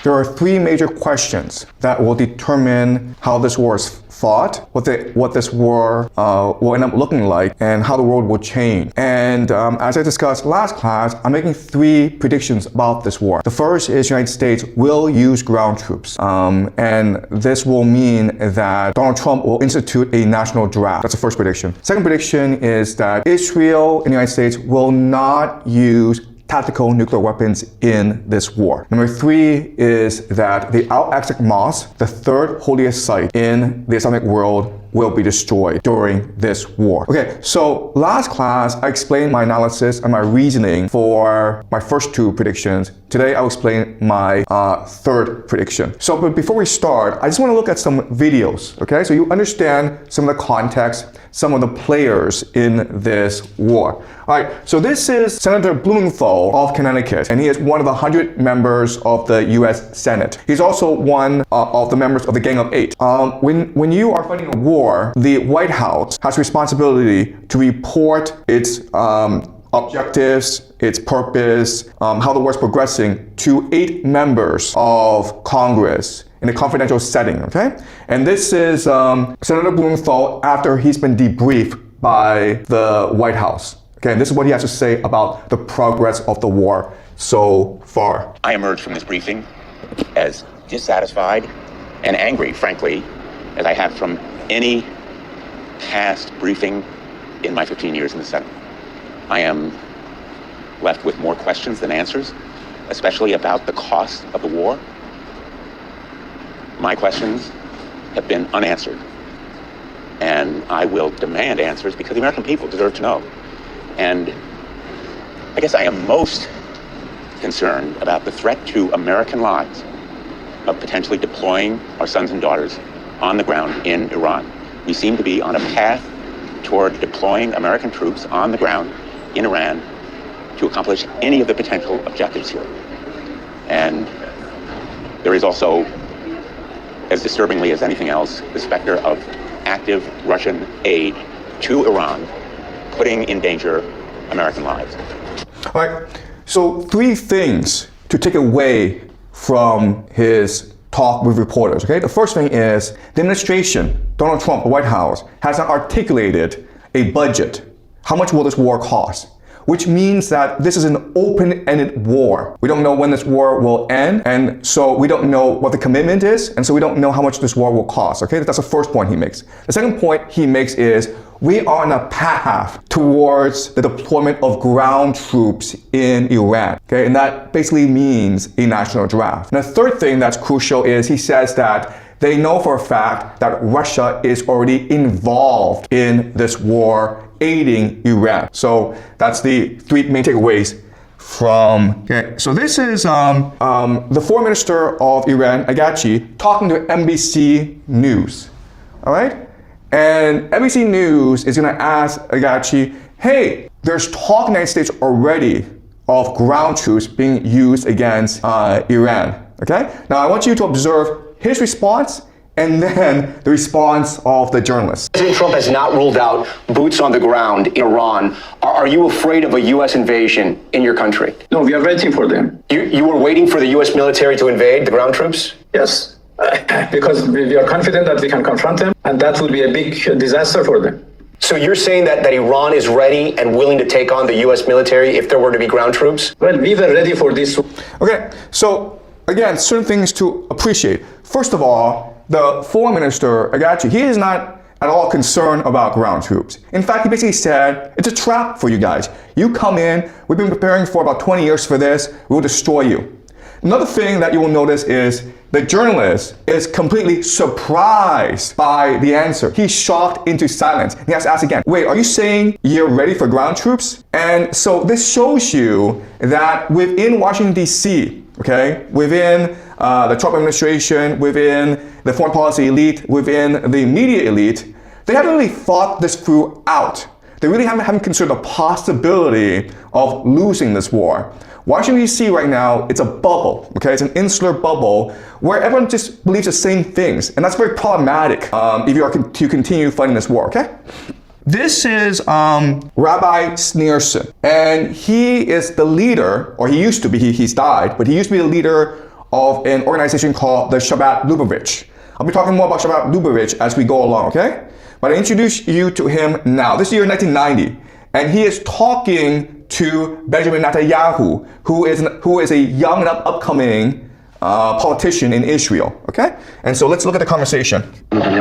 there are three major questions that will determine how this war is fought, what this war will end up looking like, and how the world will change. And as I discussed last class, I'm making three predictions about this war. The first is the United States will use ground troops, and this will mean that Donald Trump will institute a national draft. That's the first prediction. Second prediction is that Israel and the United States will not use tactical nuclear weapons in this war. Number three is that the Al-Aqsa Mosque, the third holiest site in the Islamic world, will be destroyed during this war. Okay, so last class, I explained my analysis and my reasoning for my first two predictions. Today, I'll explain my third prediction. So, but before we start, I just want to look at some videos, okay? So you understand some of the context, some of the players in this war. All right, so this is Senator Blumenthal of Connecticut, and he is one of the 100 members of the US Senate. He's also one of the members of the Gang of Eight. When you are fighting a war, the White House has responsibility to report its objectives, its purpose, how the war is progressing to 8 members of Congress in a confidential setting, okay? And this is Senator Blumenthal after he's been debriefed by the White House. Okay, and this is what he has to say about the progress of the war so far. I emerged from this briefing as dissatisfied and angry, frankly, as I have from any past briefing in my 15 years in the Senate. I am left with more questions than answers, especially about the cost of the war. My questions have been unanswered, and I will demand answers because the American people deserve to know. And I guess I am most concerned about the threat to American lives of potentially deploying our sons and daughters on the ground in Iran. We seem to be on a path toward deploying American troops on the ground in Iran to accomplish any of the potential objectives here. And there is also, as disturbingly as anything else, the specter of active Russian aid to Iran, putting in danger American lives. All right, so three things to take away from his talk with reporters, okay? The first thing is the administration, Donald Trump, the White House, has not articulated a budget. How much will this war cost? Which means that this is an open-ended war. We don't know when this war will end, and so we don't know what the commitment is, and so we don't know how much this war will cost, okay? That's the first point he makes. The second point he makes is we are on a path towards the deployment of ground troops in Iran, okay? And that basically means a national draft. And the third thing that's crucial is he says that they know for a fact that Russia is already involved in this war, aiding Iran. So that's the three main takeaways from, okay. So this is the foreign minister of Iran, Agachi, talking to NBC News, all right? And NBC News is gonna ask Agachi, hey, there's talk in the United States already of ground troops being used against Iran, okay? Now I want you to observe his response and then the response of the journalist. President Trump has not ruled out boots on the ground in Iran. Are you afraid of a U.S. invasion in your country? No, we are waiting for them. You were waiting for the U.S. military to invade the ground troops? Yes, because we are confident that we can confront them, and that would be a big disaster for them. So you're saying that Iran is ready and willing to take on the U.S. military if there were to be ground troops? Well, we were ready for this. Okay, so again, certain things to appreciate. First of all, the foreign minister, Agachi, he is not at all concerned about ground troops. In fact, he basically said, it's a trap for you guys. You come in, we've been preparing for about 20 years for this, we'll destroy you. Another thing that you will notice is the journalist is completely surprised by the answer. He's shocked into silence. He has to ask again, wait, are you saying you're ready for ground troops? And so this shows you that within Washington, D.C., okay, within the Trump administration, within the foreign policy elite, within the media elite, they haven't really thought this through out. They really haven't considered the possibility of losing this war. Washington, D.C. right now, it's a bubble, okay? It's an insular bubble where everyone just believes the same things. And that's very problematic if you are to continue fighting this war, okay? This is Rabbi Schneerson, and he is the leader, or he used to be, he's died, but he used to be the leader of an organization called the Shabbat Lubavitch. I'll be talking more about Shabbat Lubavitch as we go along, okay? But I introduce you to him now. This year 1990, and he is talking to Benjamin Netanyahu, who is a young and upcoming politician in Israel, okay? And so let's look at the conversation. This is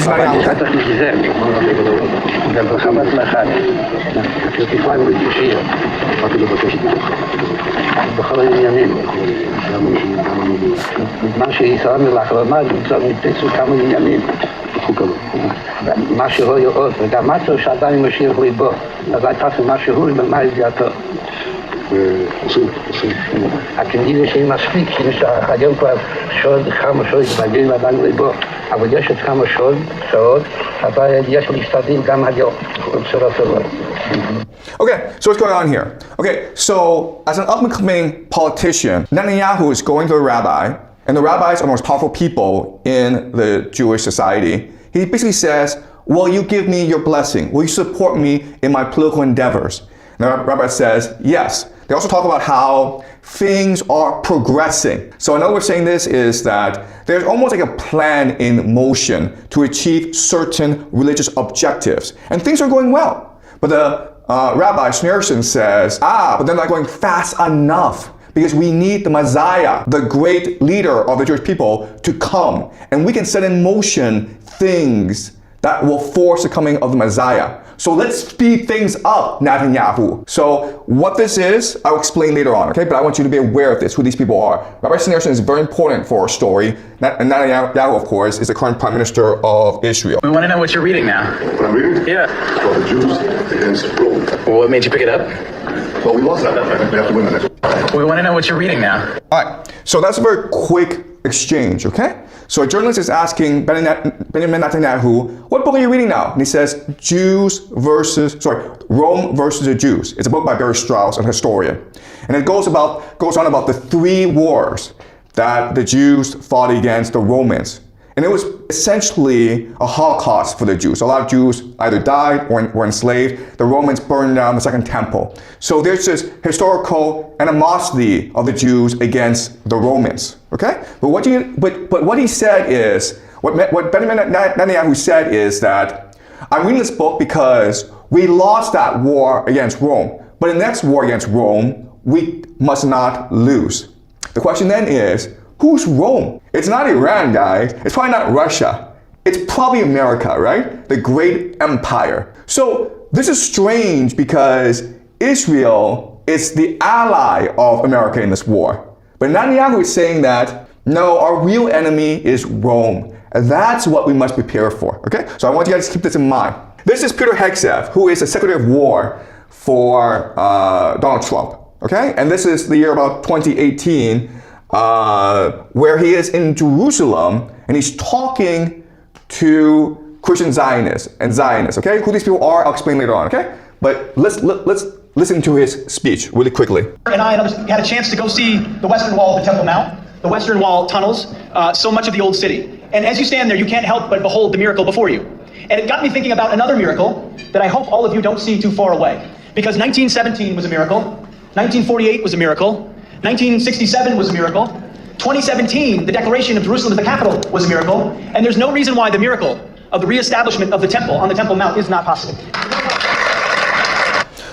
Netanyahu, מה שהוא יאות, וגם משהו שעדיין משיך ליבו, אז הייתה משהו במה ידיעתו. הכנראה שהיא מספיק, שהיום כבר כמה שעות מגיעים עדיין ליבו, אבל יש עוד כמה שעות, אבל יש להשתדל גם היום, בצורה טובה. Okay, so what's going on here? Okay, so as an up-and-coming politician, Netanyahu is going to a rabbi, and the rabbis are the most powerful people in the Jewish society. He basically says, will you give me your blessing? Will you support me in my political endeavors? And the rabbi says, yes. They also talk about how things are progressing. So another way of saying this is that there's almost like a plan in motion to achieve certain religious objectives. And things are going well. But the Rabbi Schneerson says, but they're not going fast enough, because we need the Messiah, the great leader of the Jewish people, to come. And we can set in motion things that will force the coming of the Messiah. So let's speed things up, Netanyahu. So what this is, I'll explain later on, okay? But I want you to be aware of this, who these people are. Rabbi Schneerson is very important for our story. And Netanyahu, of course, is the current Prime Minister of Israel. We want to know what you're reading now. What I'm reading? Yeah. For the Jews against Rome. Well, what made you pick it up? Well, we lost that. I think we have to win the next one. We want to know what you're reading now. All right, so that's a very quick exchange, okay? So a journalist is asking Benjamin Netanyahu, what book are you reading now? And he says, Rome versus the Jews. It's a book by Barry Strauss, a historian. And it goes on about the 3 wars that the Jews fought against the Romans. And it was essentially a Holocaust for the Jews. A lot of Jews either died or were enslaved. The Romans burned down the Second Temple. So there's this historical animosity of the Jews against the Romans. Okay? But what he said is, what Benjamin Netanyahu said is that, I'm reading this book because we lost that war against Rome. But in the next war against Rome, we must not lose. The question then is, who's Rome? It's not Iran, guys. It's probably not Russia. It's probably America, right? The great empire. So this is strange because Israel is the ally of America in this war. But Netanyahu is saying that, no, our real enemy is Rome. And that's what we must prepare for, okay? So I want you guys to keep this in mind. This is Peter Hegseth, who is the Secretary of War for Donald Trump, okay? And this is the year about 2018, where he is in Jerusalem and he's talking to Christian Zionists, okay? Who these people are, I'll explain later on, okay? But let's listen to his speech really quickly. And I and others had a chance to go see the Western Wall of the Temple Mount, the Western Wall tunnels, so much of the old city. And as you stand there, you can't help but behold the miracle before you. And it got me thinking about another miracle that I hope all of you don't see too far away. Because 1917 was a miracle, 1948 was a miracle, 1967 was a miracle, 2017, the declaration of Jerusalem as the capital was a miracle, and there's no reason why the miracle of the reestablishment of the temple on the Temple Mount is not possible.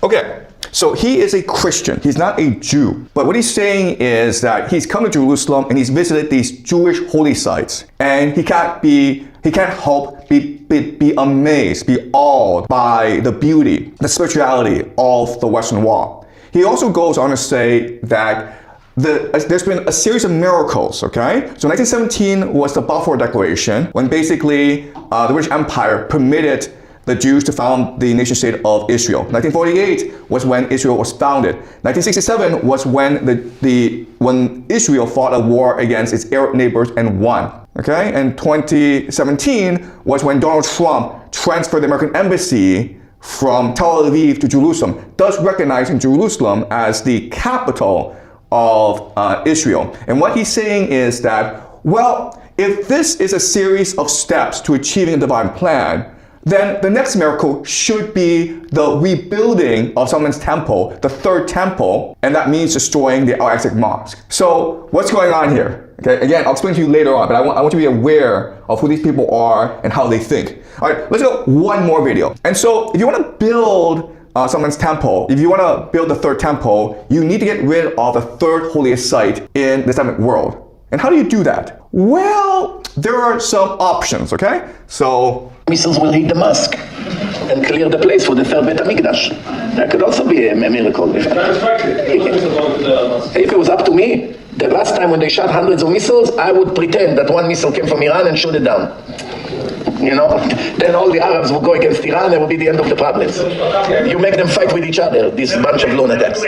Okay, so he is a Christian. He's not a Jew. But what he's saying is that he's come to Jerusalem and he's visited these Jewish holy sites, and he can't help be amazed, be awed by the beauty, the spirituality of the Western Wall. He also goes on to say that there's been a series of miracles, okay? So 1917 was the Balfour Declaration, when basically the British Empire permitted the Jews to found the nation-state of Israel. 1948 was when Israel was founded. 1967 was when Israel fought a war against its Arab neighbors and won. Okay? And 2017 was when Donald Trump transferred the American embassy from Tel Aviv to Jerusalem, thus recognizing Jerusalem as the capital of Israel. And what he's saying is that, well, if this is a series of steps to achieving a divine plan, then the next miracle should be the rebuilding of Solomon's temple, the third temple, and that means destroying the Al-Aqsa Mosque. So what's going on here? Okay, again, I'll explain to you later on, but I want you to be aware of who these people are and how they think. All right, let's go one more video. And so if you want to build Solomon's temple, if you want to build the third temple, you need to get rid of the third holiest site in the Islamic world. And how do you do that? Well, there are some options, okay? So missiles will hit the mosque and clear the place for the third Beit HaMikdash. That could also be a miracle. If it was up to me, the last time when they shot hundreds of missiles, I would pretend that one missile came from Iran and shoot it down. You know, then all the Arabs will go against Iran, it will be the end of the problems. You make them fight with each other, this bunch of lunatics.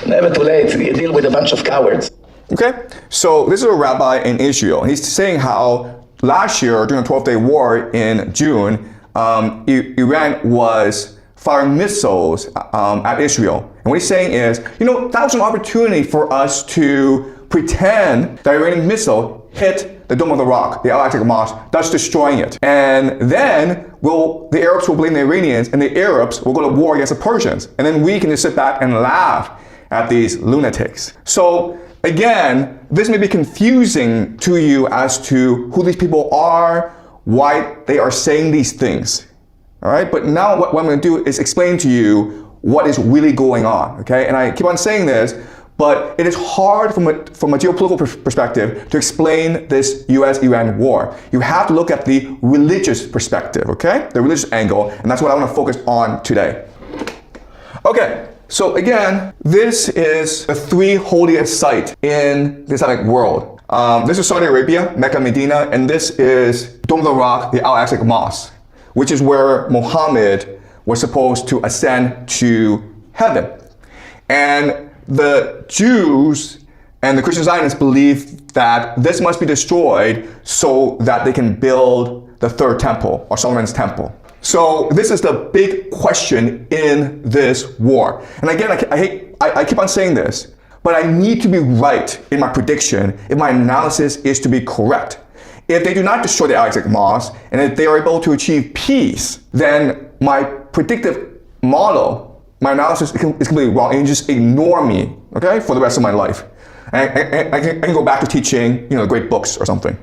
Never too late, you deal with a bunch of cowards. Okay, so this is a rabbi in Israel, and he's saying how last year, during the 12-day war in June, Iran was firing missiles at Israel. And what he's saying is, you know, that was an opportunity for us to pretend that Iranian missile hit the Dome of the Rock, the Al-Aqsa Mosque, thus destroying it. And then the Arabs will blame the Iranians, and the Arabs will go to war against the Persians. And then we can just sit back and laugh at these lunatics. So again, this may be confusing to you as to who these people are, why they are saying these things. All right, but now what I'm going to do is explain to you what is really going on. Okay, and I keep on saying this, but it is hard from a geopolitical perspective to explain this US-Iran war. You have to look at the religious perspective, okay? The religious angle, and that's what I want to focus on today. Okay, so again, this is the three holiest site in the Islamic world. This is Saudi Arabia, Mecca, Medina, and this is Dome of the Rock, the Al-Aqsa Mosque, which is where Muhammad was supposed to ascend to heaven. And the Jews and the Christian Zionists believe that this must be destroyed so that they can build the third temple, or Solomon's temple. So this is the big question in this war. And again, I keep on saying this, but I need to be right in my prediction if my analysis is to be correct. If they do not destroy the Al-Aqsa Mosque, and if they are able to achieve peace, then my predictive model, my analysis is completely wrong, and you just ignore me, okay, for the rest of my life. And I can go back to teaching, great books or something.